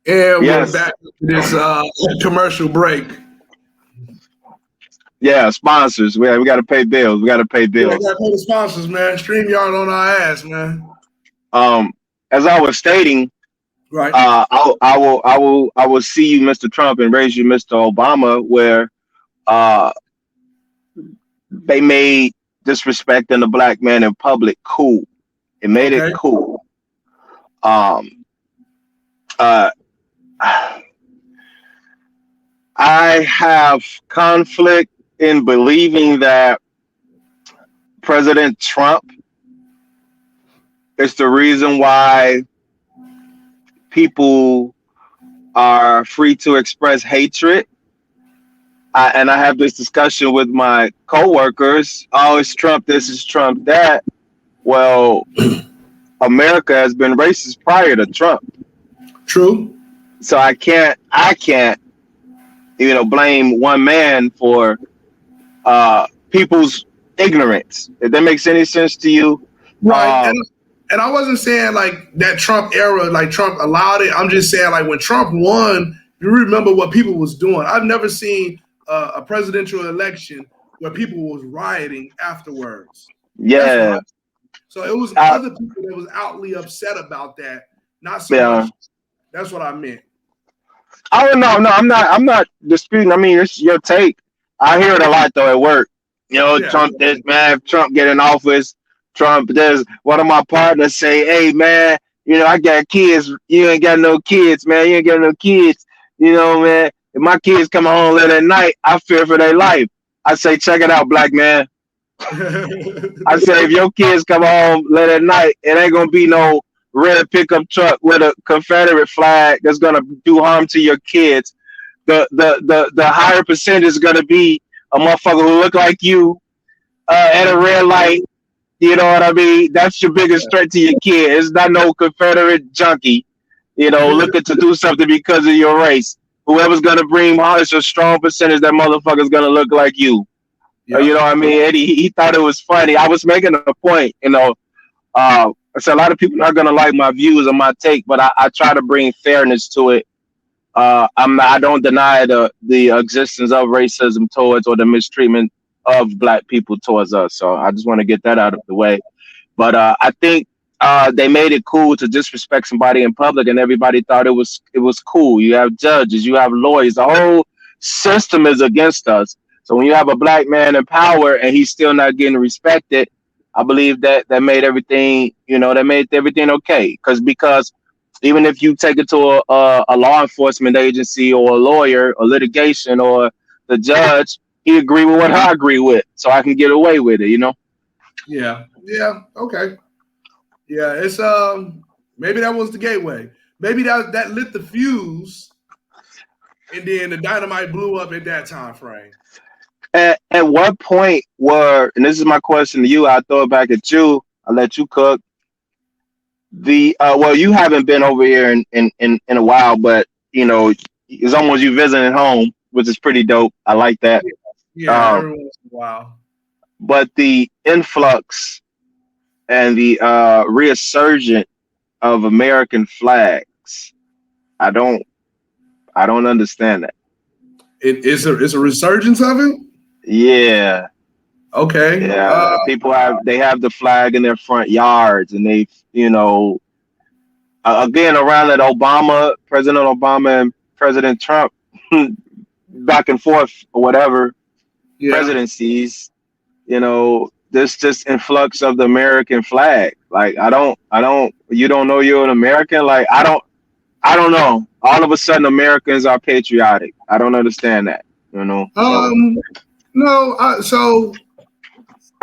And we're Yes. back to this commercial break. Yeah, sponsors. We got to pay bills. We got to pay Yeah, bills. gotta pay the sponsors, man. StreamYard on our ass, man. As I was stating, Right. I will see you, Mr. Trump, and raise you, Mr. Obama, where uh, they made disrespecting the black man in public cool. It made it Okay. cool. Um, uh, I have conflict in believing that President Trump is the reason why people are free to express hatred. And I have this discussion with my coworkers. Oh, it's Trump this, is Trump that. Well, America has been racist prior to Trump. True. So I can't, blame one man for people's ignorance. If that makes any sense to you. Right. Um, And I wasn't saying like that Trump era, like Trump allowed it. I'm just saying like when Trump won, you remember what people was doing. I've never seen a presidential election where people was rioting afterwards. That's what yeah. so it was Uh, other people that was outly upset about that, not so yeah. much. That's what I meant. Oh no, I'm not disputing. I mean, it's your take. I hear it a lot though at work. Yeah. Trump this man, if Trump get in office, Trump does. One of my partners say, "Hey man, I got kids. You ain't got no kids, man. You ain't got no kids. Man. If my kids come home late at night, I fear for their life." I say, check it out, black man. I say, if your kids come home late at night, it ain't gonna be no red pickup truck with a Confederate flag that's gonna do harm to your kids. The higher percentage is gonna be a motherfucker who look like you at a red light. You know what I mean? That's your biggest threat to your kid. It's not no Confederate junkie, looking to do something because of your race. Whoever's gonna bring harm is a strong percentage that motherfucker's gonna look like you. You know what I mean? And he thought it was funny. I was making a point, so a lot of people are not gonna like my views or my take, but I try to bring fairness to it. I don't deny the existence of racism towards or the mistreatment of black people towards us. So I just want to get that out of the way. But I think they made it cool to disrespect somebody in public, and everybody thought it was cool. You have judges, you have lawyers. The whole system is against us. So when you have a black man in power and he's still not getting respected, I believe that made everything, that made everything okay. Because even if you take it to a law enforcement agency or a lawyer or litigation or the judge, he agree with what I agree with, so I can get away with it. Yeah. Yeah. Okay. Yeah. It's maybe that was the gateway. Maybe that lit the fuse, and then the dynamite blew up at that time frame. At what point and this is my question to you, I'll throw it back at you. I'll let you cook. Well, you haven't been over here in a while, but it's almost you visiting home, which is pretty dope. I like that. Yeah. Every once in a while. But the influx and the resurgence of American flags, I don't understand that. It's a resurgence of it. Yeah. Okay. Yeah. People have the flag in their front yards, and they again around that President Obama and President Trump back and forth or whatever presidencies, this just influx of the American flag. Like you don't know you're an American. Like I don't know. All of a sudden Americans are patriotic. I don't understand that, No, so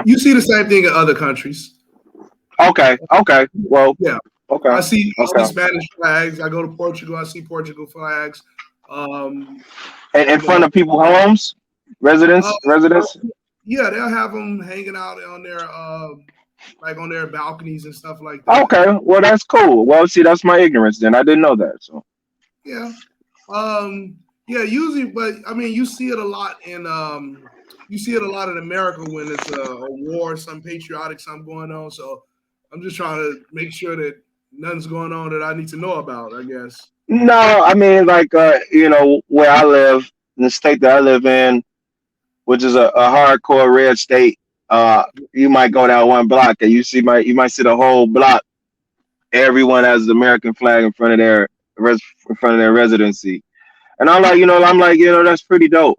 you see the same thing in other countries. Okay. Well, yeah. Okay. I see Spanish flags. I go to Portugal. I see Portugal flags. And in front of people's homes, residents. Yeah, they'll have them hanging out on their like on their balconies and stuff like that. Okay, well that's cool. Well, see, that's my ignorance. Then I didn't know that. So. Yeah. Yeah. Usually, but I mean, you see it a lot in America when it's a war, some patriotic, something going on. So I'm just trying to make sure that nothing's going on that I need to know about, I guess. No, I mean like where I live, in the state that I live in, which is a hardcore red state. You might go down one block and you might see the whole block. Everyone has the American flag in front of in front of their residency, and I'm like, that's pretty dope.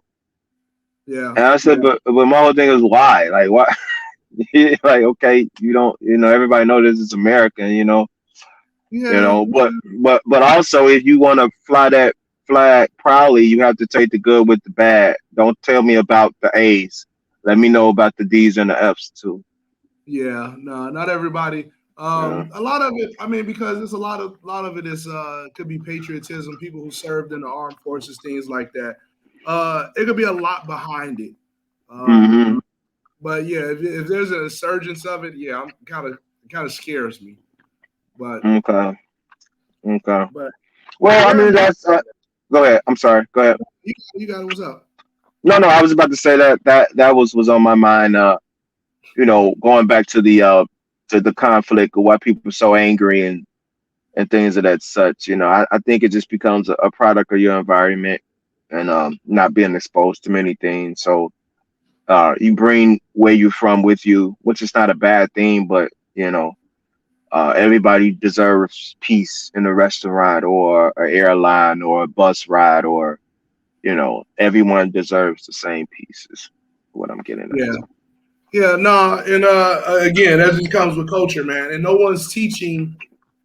Yeah, And I said, but my whole thing is why? Like, why? Like, okay, you don't, everybody know this is American, yeah, but also if you want to fly that flag proudly, you have to take the good with the bad. Don't tell me about the A's. Let me know about the D's and the F's too. yeah. No, not everybody. Yeah. A lot of it. I mean, because it's a lot of it is could be patriotism. People who served in the armed forces, things like that. It could be a lot behind it. Hmm. But yeah, if there's an insurgence of it, yeah, I'm kind of scares me. But Okay. Okay. but Well, I yeah, mean man, that's. Go ahead. I'm sorry. Go ahead. you got it. What's up? No, no. I was about to say that was on my mind. Going back to the conflict of why people are so angry and things of that such. I think it just becomes a product of your environment and not being exposed to many things. So you bring where you're from with you, which is not a bad thing, but everybody deserves peace in a restaurant or an airline or a bus ride or everyone deserves the same peace is what I'm getting at. Yeah. Yeah, no, and again, that just comes with culture, man. And no one's teaching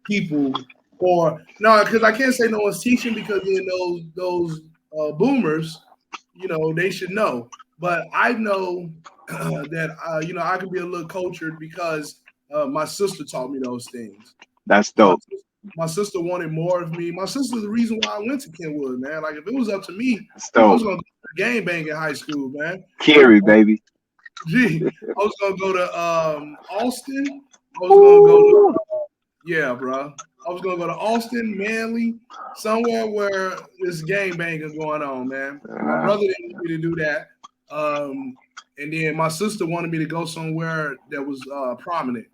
people, or no, because I can't say no one's teaching because then those boomers, they should know. But I know that I can be a little cultured because my sister taught me those things. That's My dope. my sister wanted more of me. My sister's the reason why I went to Kenwood, man. Like if it was up to me, That's I was dope. gonna go to game bang in high school, man. Kerry, baby. Gee, I was gonna go to Austin. I was gonna go to Ooh. yeah, bro. I was gonna go to Austin, Manly, somewhere where this gang banging going on, man. My Uh, brother didn't want me to do that, and then my sister wanted me to go somewhere that was prominent.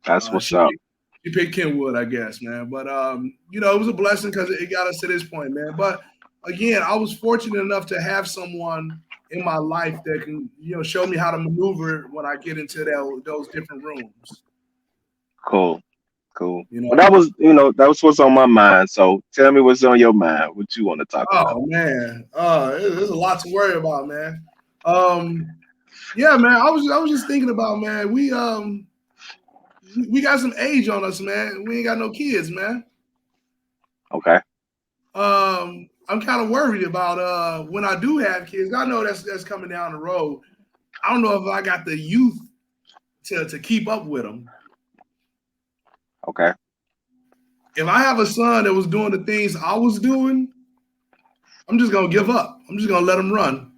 that's Uh, what's she up. picked, she picked Kenwood, I guess, man. But it was a blessing because it got us to this point, man. But again, I was fortunate enough to have someone in my life that can, show me how to maneuver when I get into those different rooms. Cool. Cool. You Well, know. that was what's on my mind. So tell me what's on your mind. What you want to talk about? Oh man, there's a lot to worry about, man. Um, yeah, man. I was just thinking about, man. We got some age on us, man. We ain't got no kids, man. Okay. I'm kind of worried about when I do have kids. I know that's coming down the road. I don't know if I got the youth to keep up with them. Okay. If I have a son that was doing the things I was doing, I'm just gonna give up. I'm just gonna let him run.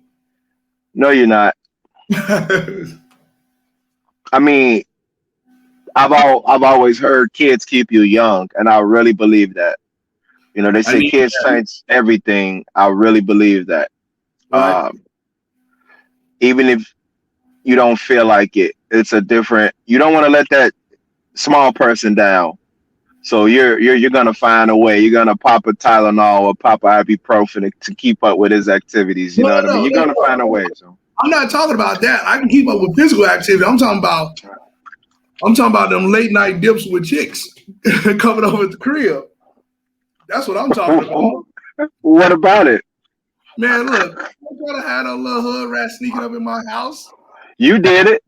No, you're not. I mean, I've always heard kids keep you young, and I really believe that. They I say need kids change everything. I really believe that. right. Um, Even if you don't feel like it, it's a different. You don't want to let that small person down. So you're gonna find a way. You're gonna pop a Tylenol or pop a ibuprofen to keep up with his activities. You No, know what I mean? no, You're no. gonna find a way. So I'm not talking about that. I can keep up with physical activity. I'm talking about them late night dips with chicks coming over at the crib. That's what I'm talking about. what about it? Man, look, I'm trying to have a little hood rat sneaking up in my house. You did it,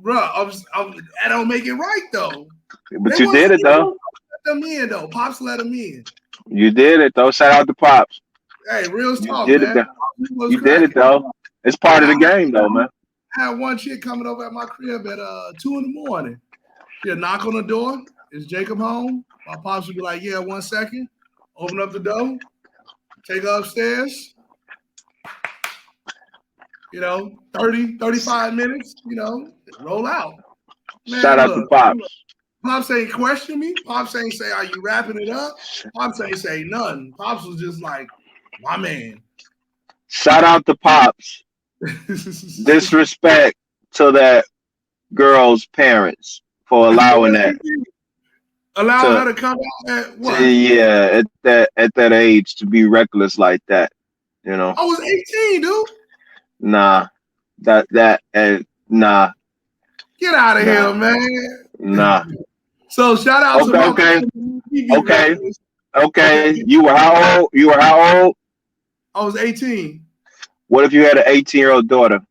Bro, that don't make it right though. They but you want to did it see though. let them in though. Pops let them in. You did it though. Shout out to Pops. Hey, real You talk, did it man. though. Pops was You did it cracking. though. It's part Man, of the game though, man. I had one chick coming over at my crib at 2 in the morning. She'll knock on the door. Is Jacob home? My pops would be like, yeah, 1 second. Open up the door, take her upstairs, 30, 35 minutes, roll out. Shout Man, out to look, Pops. Pops ain't question me. Pops ain't say, are you wrapping it up? Pops ain't say nothing. Pops was just like, my man. Shout out to Pops. Disrespect to that girl's parents for allowing that. Allow to, her to come out at what? yeah, at that age to be reckless like that. You know, I was 18, dude. nah, nah, Get out of nah, here, man. nah. So shout out to Okay, my okay, TV okay, reckless. okay. Okay. You were how old? You were how old? I was 18. What if you had an 18-year-old daughter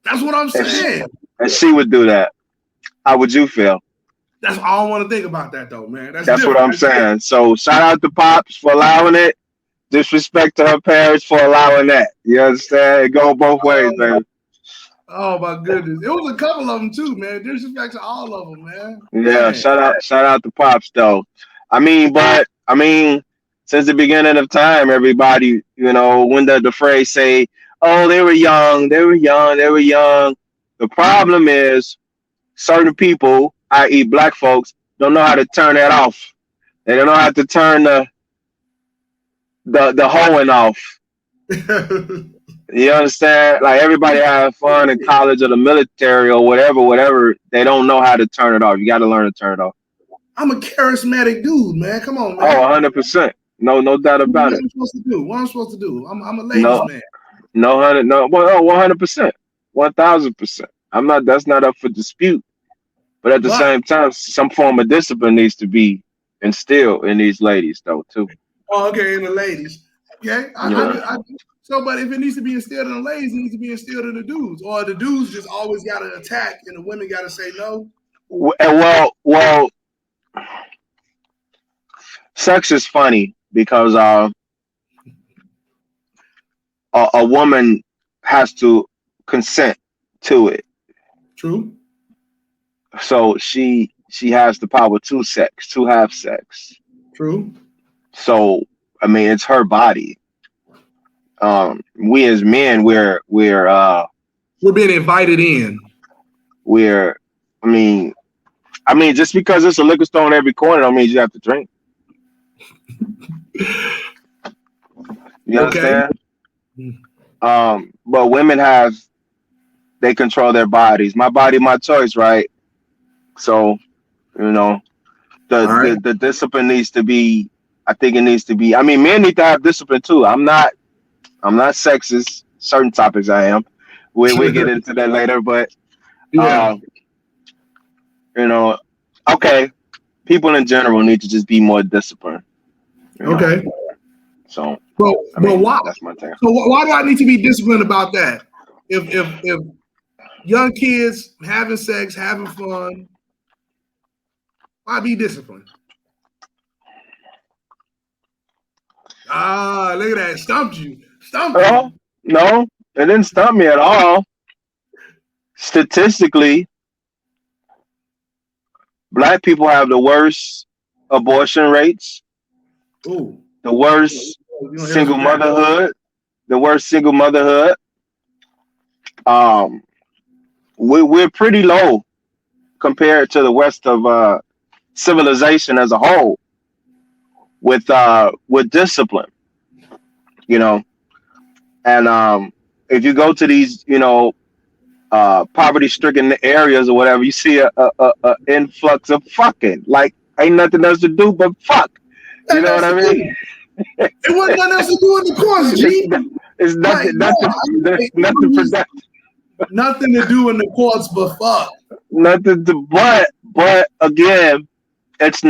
That's what I'm and saying. she would do that? How would you feel? That's I don't want to think about that though, man. That's That's what different. I'm saying. So shout out to Pops for allowing it. Disrespect to her parents for allowing that. You understand? It go both ways, man. Oh my goodness. It was a couple of them too, man. Disrespect to all of them, man. Yeah, Dang. shout out to Pops though. I mean, since the beginning of time, everybody, you know, when the phrase say, "Oh, they were young, they were young, they were young." The problem is certain people, i.e., black folks, don't know how to turn that off. They don't know how to turn the hoeing off. You understand? Like everybody have fun in college or the military or whatever. They don't know how to turn it off. You got to learn to turn it off. I'm a charismatic dude, man. Come on, Oh, man. 100%. No doubt about What it. am I supposed to do? What am I supposed to do? I'm a ladies No, man. no hundred, no, well, 100%, 1,000%. I'm not. That's not up for dispute. But at the But same time, some form of discipline needs to be instilled in these ladies, though, too. okay, in the ladies. Okay. Yeah. So, but if it needs to be instilled in the ladies, it needs to be instilled in the dudes. Or the dudes just always got to attack and the women got to say no. Well, sex is funny because a woman has to consent to it. True. So she has the power to have sex. True. So I mean, it's her body. We as men, We're being invited in. I mean, just because it's a liquor store in every corner, don't mean you have to drink. You Okay. understand? But women they control their bodies. My body, my choice, right? So, you know, All right. the discipline needs to be. I think it needs to be. I mean, men need to have discipline too. I'm not sexist. Certain topics I am. We get into that later, but Yeah. you know, okay. People in general need to just be more disciplined. You know? Okay. So, But why? That's my take. So why do I need to be disciplined about that? If young kids having sex, having fun, why be disciplined? Ah, look at that. Stumped you. Oh, no, it didn't stump me at all. Statistically, black people have the worst abortion rates, Ooh. the worst single motherhood, the worst single motherhood. We're pretty low compared to the rest of civilization as a whole with discipline, you know. And if you go to these, poverty-stricken areas or whatever, you see a influx of fucking. Like, ain't nothing else to do but fuck. You know what I mean? It wasn't nothing else to do in the course, G. It's nothing. There's nothing for that. Nothing to do in the courts but fuck. Nothing to but again, it's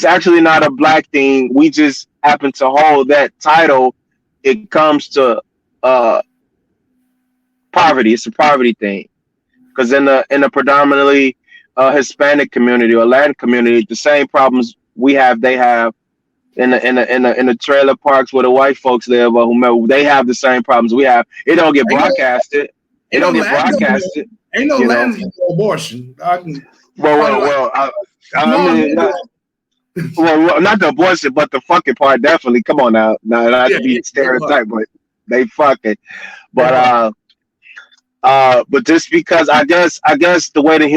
actually not a black thing. We just happen to hold that title. It comes to poverty. It's a poverty thing. Because in the predominantly Hispanic community or Latin community, the same problems we have, they have. In the trailer parks where the white folks live or whomever, they have the same problems we have. It don't get broadcasted. It don't get broadcasted. Ain't no land abortion. I mean, well, not the abortion, but the fucking part definitely. Come on now, not to be stereotyped, but they fucking. But but just because I guess the way the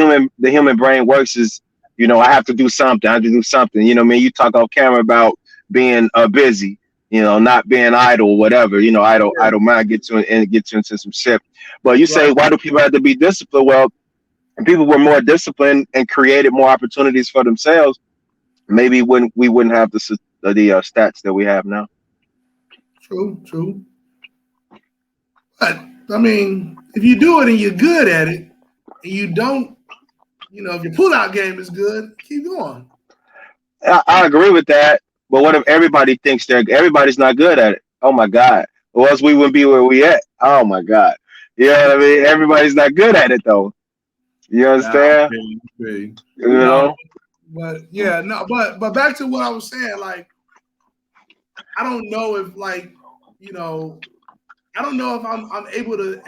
human brain works is, I have to do something. I have to do something. You know, man, you talk off camera about being busy, not being idle, whatever. Idle mind gets you into some shit. But you say, why do people have to be disciplined? Well, and people were more disciplined and created more opportunities for themselves, maybe we wouldn't have the stats that we have now. True. But I mean, if you do it and you're good at it, and you don't, if your pullout game is good, keep going. I agree with that, but what if everybody thinks everybody's not good at it? Oh my God, or else we wouldn't be where we at. Oh my God, you know what I mean? Everybody's not good at it though. You understand? You know. But yeah, no, but back to what I was saying, like, I don't know if I don't know if I'm able to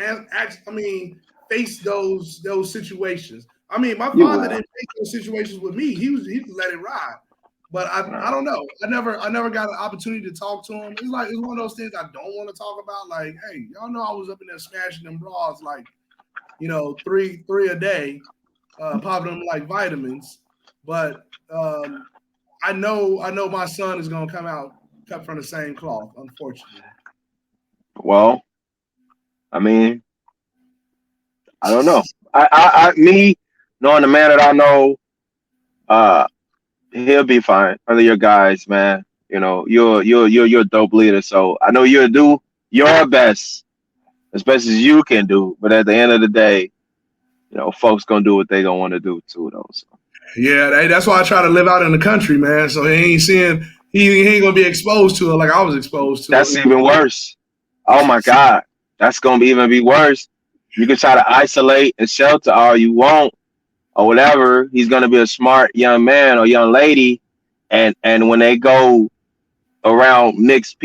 face those situations. I mean, my father didn't face those situations with me. He let it ride. But I don't know. I never got an opportunity to talk to him. It's one of those things I don't want to talk about. Like, hey, y'all know I was up in there smashing them bras like, three a day, popping them like vitamins. But I know my son is gonna come out cut from the same cloth, unfortunately. Well, I mean, I don't know. Me knowing the man that I know, he'll be fine. Under your guys, man. You're a dope leader. So I know you'll do your best, as best as you can do. But at the end of the day, folks gonna do what they gonna want to do too, though. So. Yeah, that's why I try to live out in the country, man. So he ain't gonna be exposed to it like I was exposed to. That's even worse. Oh my God, that's gonna even be worse. You can try to isolate and shelter all you want or whatever. He's gonna be a smart young man or young lady, and when they go around mixed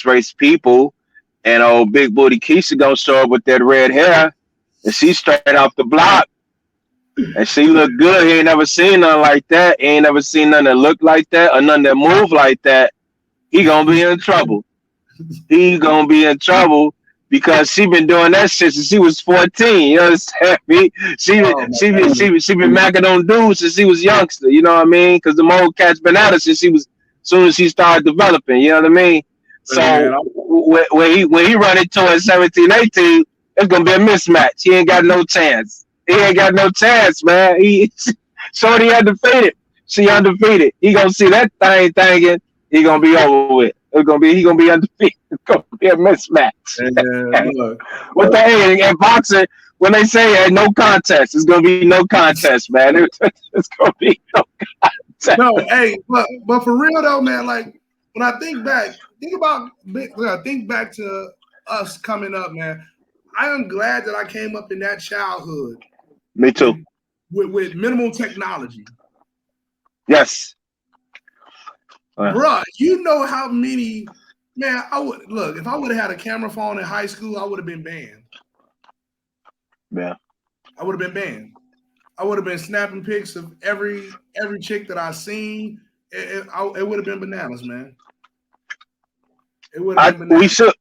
race people, and old big booty Keisha gonna show up with that red hair, and she's straight off the block. And she look good. He ain't never seen nothing like that. He ain't never seen nothing that look like that or nothing that move like that. He gonna be in trouble. He gonna be in trouble because she been doing that shit since she was 14. You understand me? She been macking on dudes since she was youngster. You know what I mean? Because the old cat's been at her since soon as she started developing. You know what I mean? So when he run into her at 17, 18, it's gonna be a mismatch. He ain't got no chance. He ain't got no chance, man. Shorty undefeated. She undefeated. He gonna see that thing thinking he gonna be over with. He gonna be undefeated. It's gonna be a mismatch. What the hell? In boxing, when they say no contest, it's gonna be no contest, man. It's gonna be no contest. No, hey, but for real though, man. Like when I think back to us coming up, man. I am glad that I came up in that childhood. Me too. With minimal technology. Yes. Bruh, you know how many, man, if I would have had a camera phone in high school, I would have been banned. Yeah. I would have been banned. I would have been snapping pics of every chick that I seen. It would have been bananas, man. It would have been bananas.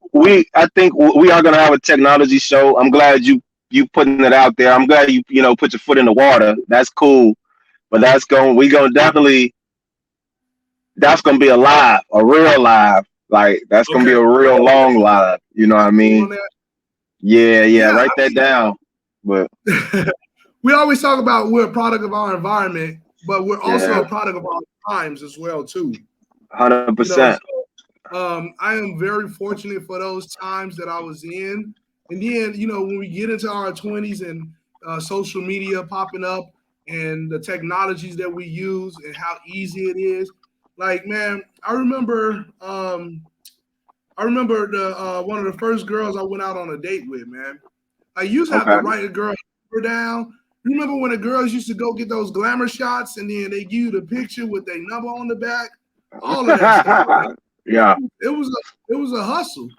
I think we are gonna have a technology show. I'm glad you putting it out there. I'm glad you put your foot in the water. That's cool. But that's gonna be a live, a real live. Like that's gonna be a real long live. You know what I mean? Yeah. Write that down. But we always talk about we're a product of our environment, but we're also a product of our times as well too. 100%. I am very fortunate for those times that I was in. And then, when we get into our 20s and social media popping up and the technologies that we use and how easy it is, like, man, I remember the one of the first girls I went out on a date with, man. I used to have to write a girl down. You remember when the girls used to go get those glamour shots and then they give you the picture with their number on the back? All of that stuff. Yeah. It was a hustle.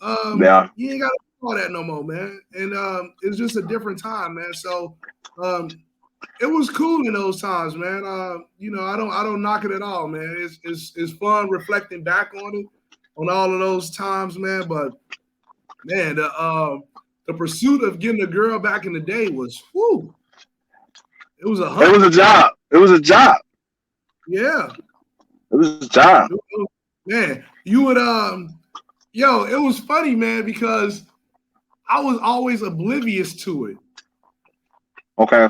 You ain't got to do all that no more, man. And it's just a different time, man. So it was cool in those times, man. I don't knock it at all, man. It's fun reflecting back on it, on all of those times, man. But man, the pursuit of getting a girl back in the day was it was a hunt. It was a job. Yeah. It was a job. Man, you would it was funny, man, because I was always oblivious to it. Okay.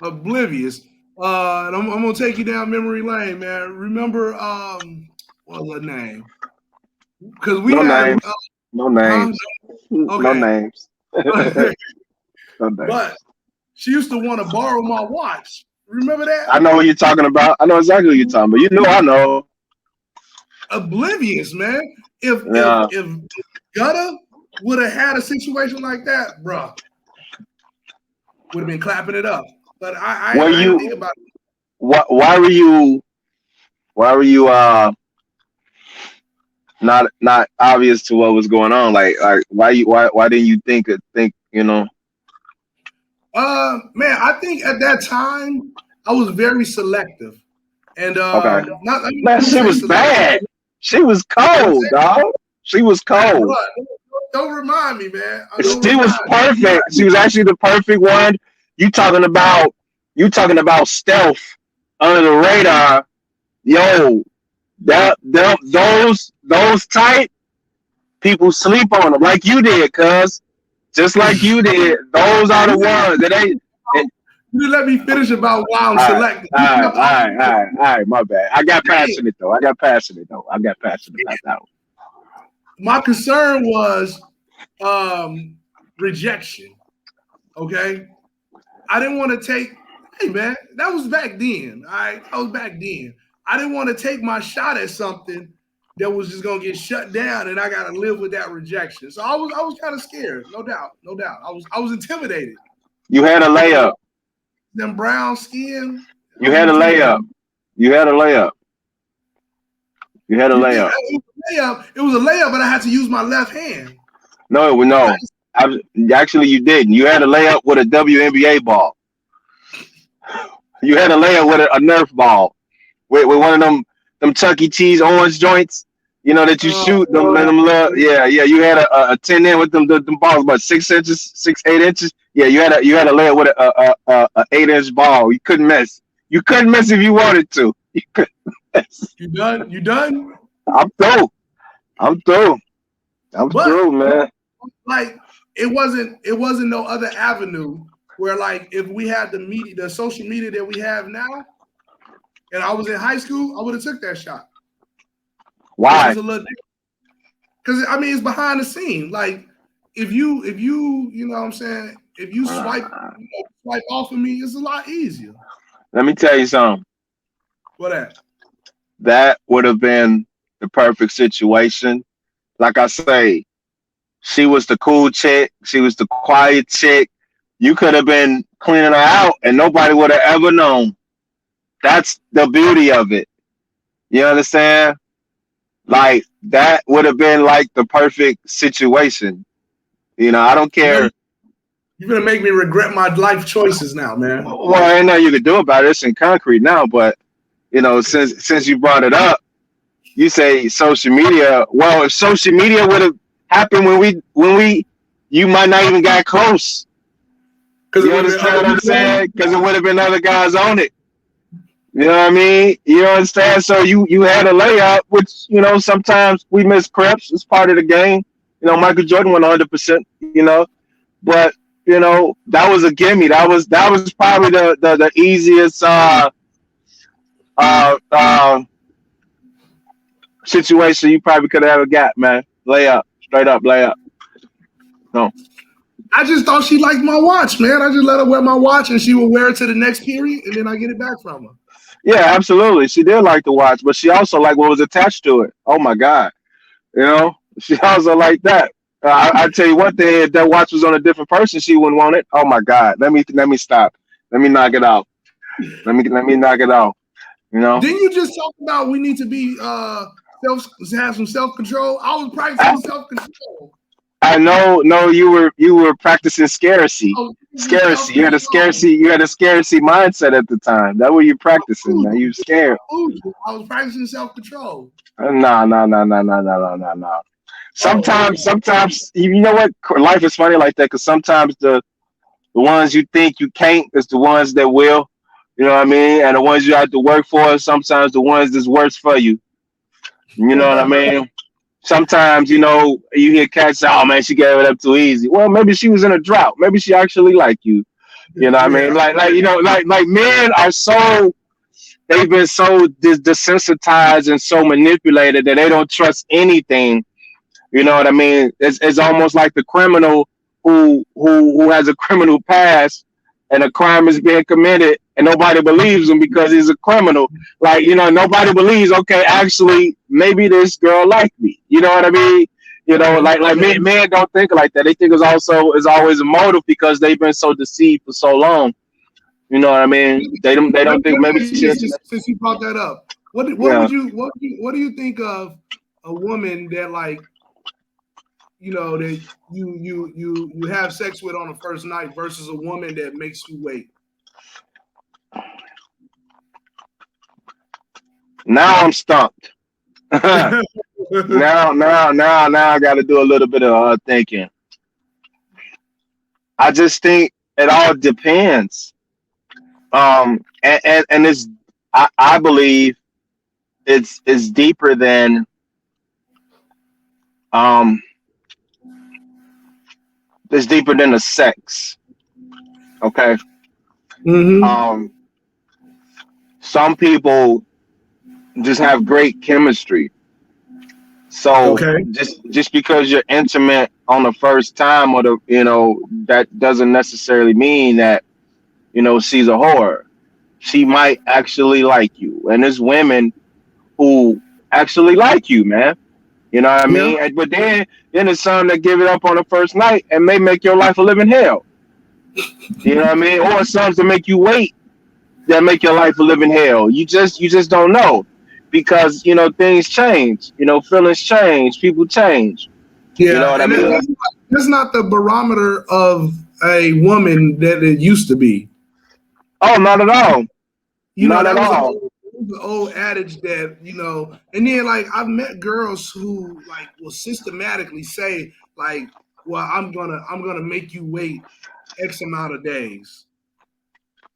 Oblivious. And I'm gonna take you down memory lane, man. Remember, what was her name? Because we No had, names. No huh? names. No Okay, names. No names. but she used to want to borrow my watch. Remember that? I know what you're talking about. I know exactly what you're talking about. You know I know. Oblivious, man. If if Yeah. if Gutter would have had a situation like that, bro, would have been clapping it up. But Were I didn't think you about it. why were you not obvious to what was going on? Like why didn't you think, you know? Man, I think at that time I was very selective, and Okay. not Man, let me she say was selective. bad. She was I'm cold, saying, dog. She was bro, cold. don't remind me, man. Don't She was remind me. perfect. She was actually the perfect one. You talking about you talking about stealth under the radar. Yo, those type people sleep on them like you did, cuz just like you did. Those are the ones that ain't. You didn't let me finish about why I'm All right, selective. all You right, kept all right, all right, all right. My bad. I got saying, passionate though. I got passionate about that one. my concern was rejection. Okay, I didn't want to take. Hey, man, that was back then. All right, that was back then. I didn't want to take my shot at something that was just gonna get shut down, and I got to live with that rejection. So I was kind of scared, no doubt, no doubt. I was intimidated. You had a You know, layup. them brown skin. I You was had a intimidated. layup. You had a layup. You had a You think layup. it was a layup? It was a layup, but I had to use my left hand. No, I no. just, Actually, you didn't. You had a layup with a WNBA ball. You had a layup with a Nerf ball, with one of them Chuck E. Cheese orange joints. You know that you uh, shoot them little, yeah, yeah. You had a 10 in with them balls, about 6 inches, 8 inches. Yeah, you had a layup with a 8 inch ball. You couldn't miss. You couldn't miss if you wanted to. You couldn't miss. you done? You done? I'm through. I'm through. I'm But through, man. like, it wasn't no other avenue where like if we had the media, the social media that we have now, and I was in high school, I would have took that shot. It's Why? just a little because I mean it's behind the scene. Like if you you know what I'm saying, if you swipe off of me, it's a lot easier. Let me tell you something. What that? That would have been the perfect situation. Like I say, she was the cool chick. She was the quiet chick. You could have been cleaning her out, and nobody would have ever known. That's the beauty of it. You understand? Like that would have been like the perfect situation. I don't You know, care. you're gonna make me regret my life choices now, man. Well, ain't nothing you could do about it. It's in concrete now. But since you brought it up, you say social media. Well, if social media would have happened when we, you might not even got close. Because it You would have been understand other what I'm people on it. saying? Because it would have been other guys on it. You know what I mean? You understand? So you had a layup, which sometimes we miss preps. It's part of the game. Michael Jordan went 100%. But that was a gimme. That was probably the easiest uh, uh, situation you probably could have ever got, man. Layup, straight up layup. No. I just thought she liked my watch, man. I just let her wear my watch, and she would wear it to the next period, and then I get it back from her. Yeah, absolutely. She did like to watch, but she also liked what was attached to it. Oh my God. She also liked that. I tell you one thing, if that watch was on a different person, she wouldn't want it. Oh my God. Let me stop. Let me knock it out. Let me knock it out. You know? Didn't you just talk about we need to be have some self control? I was practicing self control. I know, no, you were practicing scarcity. I was practicing self Scarcity. You had a control. scarcity, you had a scarcity mindset at the time. That what you practicing, man. You scared. I was practicing self control. No, no, no, no, no, no, no, no, no. Oh, Sometimes you know what? Life is funny like that because sometimes the ones you think you can't is the ones that will. You know what I mean? And the ones you have to work for, sometimes the ones that's worse for you. You know what I mean? Sometimes, you hear cats say, oh man, she gave it up too easy. Well, maybe she was in a drought. Maybe she actually liked you. You know what I Yeah. mean? Like men are so they've been so desensitized and so manipulated that they don't trust anything. You know what I mean? It's almost like the criminal who has a criminal past and a crime is being committed and nobody believes him because he's a criminal. Like, nobody believes, okay, actually maybe this girl liked me. You know what I mean? Like men don't think like that. They think it's always a motive because they've been so deceived for so long. You know what I mean? They don't think maybe Since you brought that up, yeah. what do you think of a woman that like that you have sex with on the first night versus a woman that makes you wait? Now I'm stumped. now I got to do a little bit of thinking. I just think it all depends. And it's I believe it's deeper than um it's deeper than the sex. Okay. Mm-hmm. Um, some people just have great chemistry. So Okay. just because you're intimate on the first time or that doesn't necessarily mean that she's a whore. She might actually like you, and there's women who actually like you, man. You know what I Yeah. mean? But then there's some that give it up on the first night and may make your life a living hell. You know what I mean? Or some to make you wait that make your life a living hell. You just don't know because things change. Feelings change. People change. You know Yeah, what I and mean? that's not the barometer of a woman that it used to be. Oh, not at all. Not That at was all. an old adage that and then like I've met girls who like will systematically say like, well, I'm gonna make you wait X amount of days,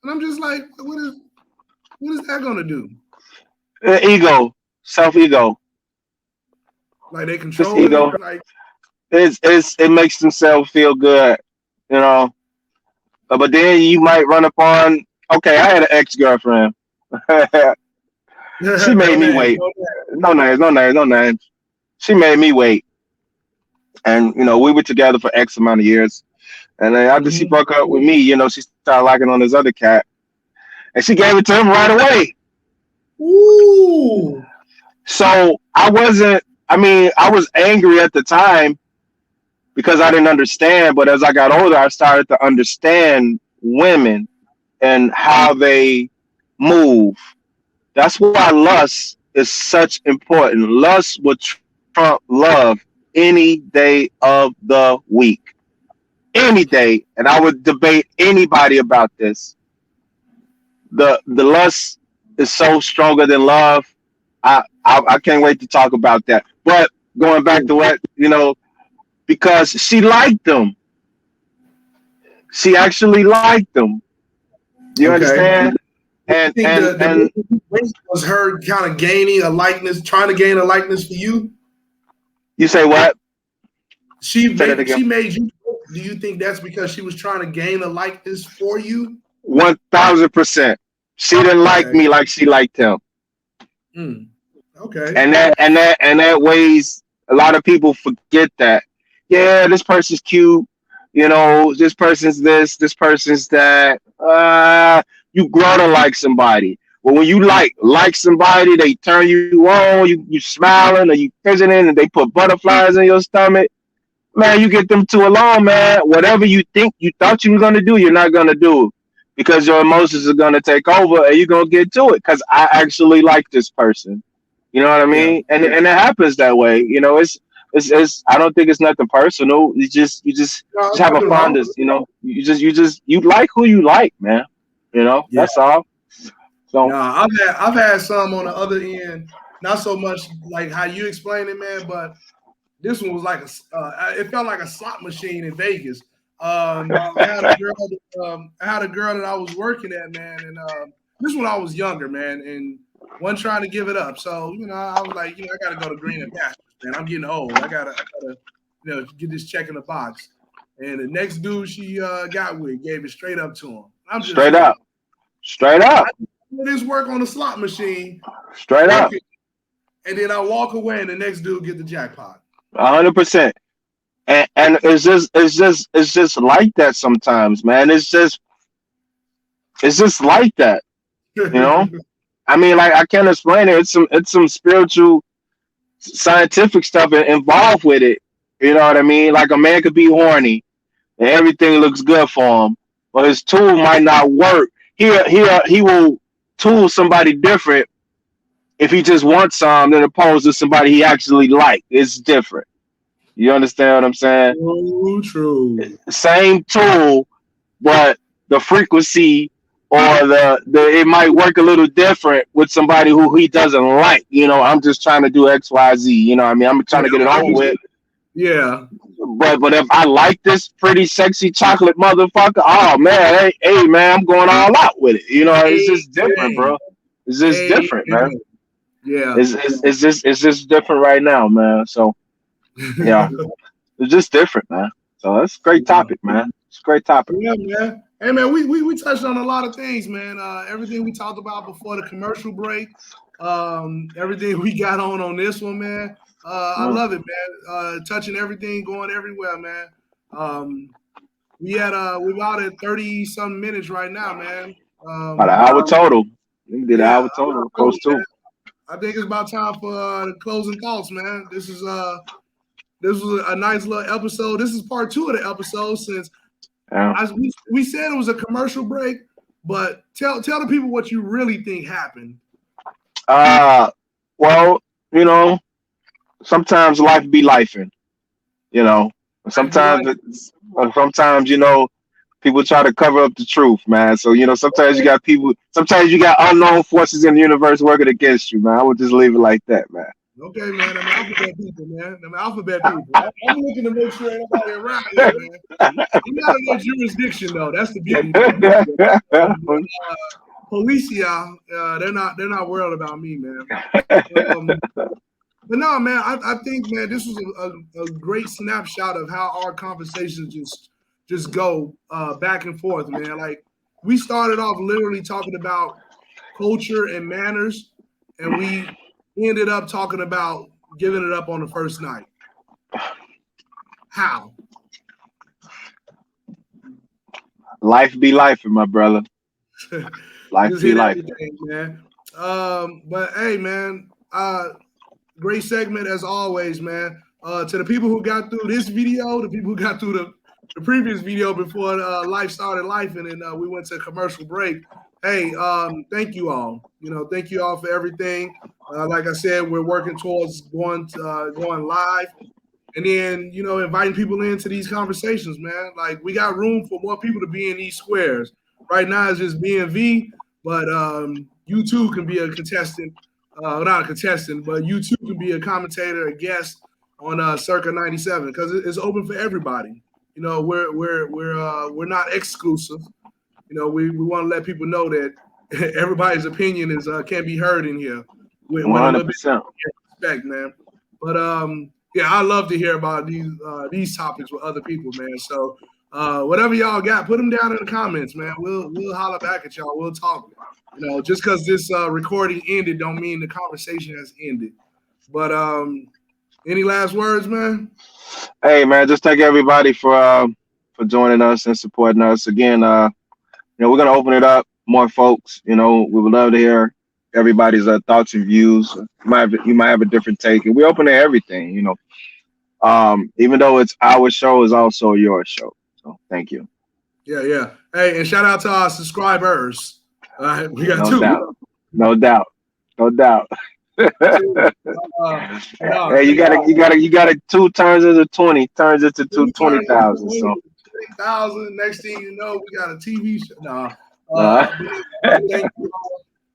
and I'm just like, what is that gonna do? Ego, self ego, Like they just controlling, ego. like It makes themselves feel good. You know. But then you might run upon. Okay, I had an ex girlfriend. She no made me names, wait. no No names, no names, no names. She made me wait, and we were together for X amount of years. And then after she names. broke up with me, she started liking on this other cat, and she gave it to him right away. Ooh. So I wasn't. I mean, I was angry at the time because I didn't understand. But as I got older, I started to understand women and how they move. That's why lust is such important. Lust will trump love any day of the week, any day. And I would debate anybody about this. The lust is so stronger than love. I can't wait to talk about that. But going back to what because she liked them. She actually liked them. You Okay. understand? You And think and the and was her kind of gaining a likeness, trying to gain a likeness for you? you say what? She Say that made again. she made you. Do you think that's because she was trying to gain a likeness for you? 1,000%. She didn't like Okay. me like she liked him, Mm. Okay. and that weighs. A lot of people forget that. Yeah, this person's cute. This person's this person's that. You grow to like somebody. But when you like somebody, they turn you on. You smiling or you fidgeting, and they put butterflies in your stomach. Man, you get them two alone, man. Whatever you think you thought you were gonna do, you're not gonna do because your emotions are gonna take over, and you're gonna get to it. Because I actually like this person. You know what I Yeah. mean? And it happens that way. It's I don't think it's nothing personal. No, You just there's have a nothing wrong fondness. with You like who you like, man. it. That's all. So Nah, I've had some on the other end, not so much like how you explain it, man, but this one was like it felt like a slot machine in Vegas. I had a girl that I was working at, man, and this when I was younger, man, and wasn't trying to give it up. So I was like, I got to go to green and pastures, man. I'm getting old. I gotta get this check in the box. and the next dude she got with gave it straight up to him. I'm just Straight like, up. Straight up. this work on the slot machine, Straight up. and then I walk away, and the next dude get the jackpot. 100%. And it's just like that sometimes, man. It's just like that, you know. I mean, like I can't explain it. It's some spiritual, scientific stuff involved with it. You know what I mean? Like a man could be horny and everything looks good for him, but his tool might not work. He will tool somebody different if he just wants some than opposed to somebody he actually like. It's different. You understand what I'm saying? True. Same tool, but the frequency or the it might work a little different with somebody who he doesn't like. You know, I'm just trying to do XYZ. You know what I mean? I'm trying to get it over with. Yeah. But if I like this pretty sexy chocolate motherfucker, oh man, hey man, I'm going all out with it. You know, it's just different, bro. It's just different, man. Yeah. It's just different right now, man. So yeah, it's just different, man. So that's a great topic, man. It's a great topic. Yeah, man. Hey, man, we touched on a lot of things, man. Everything we talked about before the commercial break, everything we got on this one, man. I love it, man. Touching everything, going everywhere, man. We're about at 30-some minutes right now, man. About an hour total. We did an hour total, close to. I think it's about time for the closing thoughts, man. This was a nice little episode. This is part 2 of the episode since we said it was a commercial break, but tell the people what you really think happened. Well, you know, sometimes life be lifing, you know. Sometimes, you know, people try to cover up the truth, man. So, you know, sometimes you got unknown forces in the universe working against you, man. I would just leave it like that, man. Okay, man. I'm alphabet people, man. I'm alphabet people. I'm looking to make sure ain't nobody around here, man. I'm not in their jurisdiction, though. That's the beauty. Policia, they're not worried about me, man. But no, man, I think, man, this was a great snapshot of how our conversations just go back and forth, man. Like we started off literally talking about culture and manners, and we ended up talking about giving it up on the first night. How? Life be life, my brother. Life be life, man. But hey, man, great segment as always, man. To the people who got through this video, the people who got through the previous video before life started life, and then we went to a commercial break. Hey, thank you all. You know, thank you all for everything. Like I said, we're working towards going live, and then you know, inviting people into these conversations, man. Like we got room for more people to be in these squares. Right now, it's just BNV, but you too can be a contestant. Not a contestant, but you too can be a commentator, a guest on Circa 97 because it's open for everybody. You know, we're not exclusive. You know, we want to let people know that everybody's opinion is can be heard in here. With 100% respect, man. But yeah, I love to hear about these topics with other people, man. So whatever y'all got, put them down in the comments, man. We'll holler back at y'all. We'll talk. You know, just because this recording ended, don't mean the conversation has ended. But any last words, man? Hey, man, just thank everybody for joining us and supporting us again. You know, we're gonna open it up more folks. You know, we would love to hear everybody's thoughts and views. You might have a different take, and we open to everything. You know, even though it's our show, it's also your show. So thank you. Yeah. Hey, and shout out to our subscribers. We got No doubt. Hey, you gotta 2 turns into 20, turns into 20,000. So 20,000. Next thing you know, we got a TV show. Thank you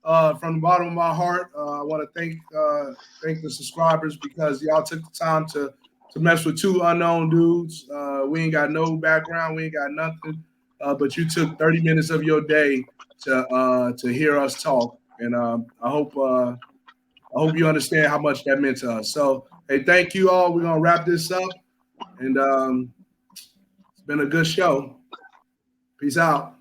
all, from the bottom of my heart. I want to thank the subscribers because y'all took the time to mess with 2 unknown dudes. We ain't got no background, we ain't got nothing. But you took 30 minutes of your day to hear us talk, and I hope you understand how much that meant to us. So, hey, thank you all. We're gonna wrap this up, and Been a good show. Peace out.